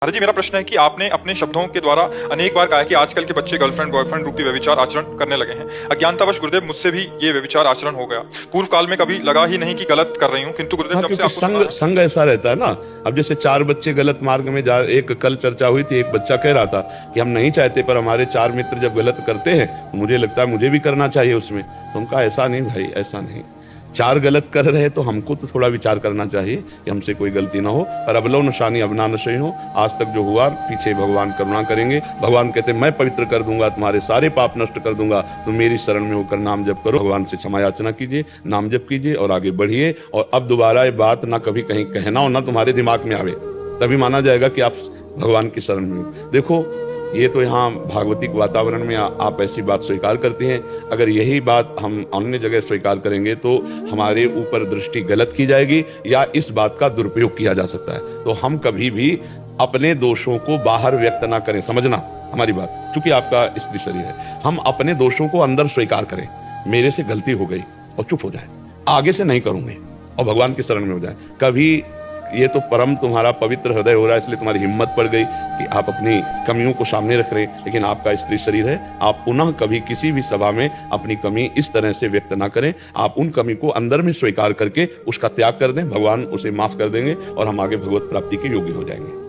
महाराज जी, मेरा प्रश्न है कि आपने अपने शब्दों के द्वारा अनेक बार कहा है कि आजकल के बच्चे गर्लफ्रेंड बॉयफ्रेंड रूपी व्यभिचार आचरण करने लगे हैं। अज्ञानतावश गुरुदेव, मुझसे भी ये व्यभिचार आचरण हो गया। पूर्व काल में कभी लगा ही नहीं कि गलत कर रही हूँ, किंतु गुरुदेव हाँ, जब से क्योंकि आपको सुना संग ऐसा रहता है ना। अब जैसे 4 बच्चे गलत मार्ग में जा, एक कल चर्चा हुई थी, एक बच्चा कह रहा था कि हम नहीं चाहते पर हमारे 4 मित्र जब गलत करते हैं तो मुझे लगता है मुझे भी करना चाहिए उसमें। तो हम कहा ऐसा नहीं भाई, ऐसा नहीं। 4 गलत कर रहे तो हमको तो थोड़ा विचार करना चाहिए कि हमसे कोई गलती ना हो। पर अबलो नशानी अबना नशे हो, आज तक जो हुआ पीछे भगवान करुणा करेंगे। भगवान कहते मैं पवित्र कर दूंगा, तुम्हारे सारे पाप नष्ट कर दूंगा, तो मेरी शरण में होकर नाम जप करो। भगवान से क्षमा याचना कीजिए, नाम जप कीजिए और आगे बढ़िए। और अब दोबारा ये बात ना कभी कहीं कहना हो, ना तुम्हारे दिमाग में आवे, तभी माना जाएगा कि आप भगवान की शरण में हो। देखो, ये तो यहाँ भागवतिक वातावरण में आप ऐसी बात स्वीकार करती हैं। अगर यही बात हम अन्य जगह स्वीकार करेंगे तो हमारे ऊपर दृष्टि गलत की जाएगी या इस बात का दुरुपयोग किया जा सकता है। तो हम कभी भी अपने दोषों को बाहर व्यक्त ना करें, समझना हमारी बात। क्योंकि आपका स्त्री शरीर है, हम अपने दोषों को अंदर स्वीकार करें, मेरे से गलती हो गई, और चुप हो जाए, आगे से नहीं करूंगे और भगवान की शरण में हो जाए। कभी ये तो परम तुम्हारा पवित्र हृदय हो रहा है, इसलिए तुम्हारी हिम्मत पड़ गई कि आप अपनी कमियों को सामने रख रहे हैं। लेकिन आपका स्त्री शरीर है, आप पुनः कभी किसी भी सभा में अपनी कमी इस तरह से व्यक्त ना करें। आप उन कमी को अंदर में स्वीकार करके उसका त्याग कर दें, भगवान उसे माफ कर देंगे और हम आगे भगवत प्राप्ति के योग्य हो जाएंगे।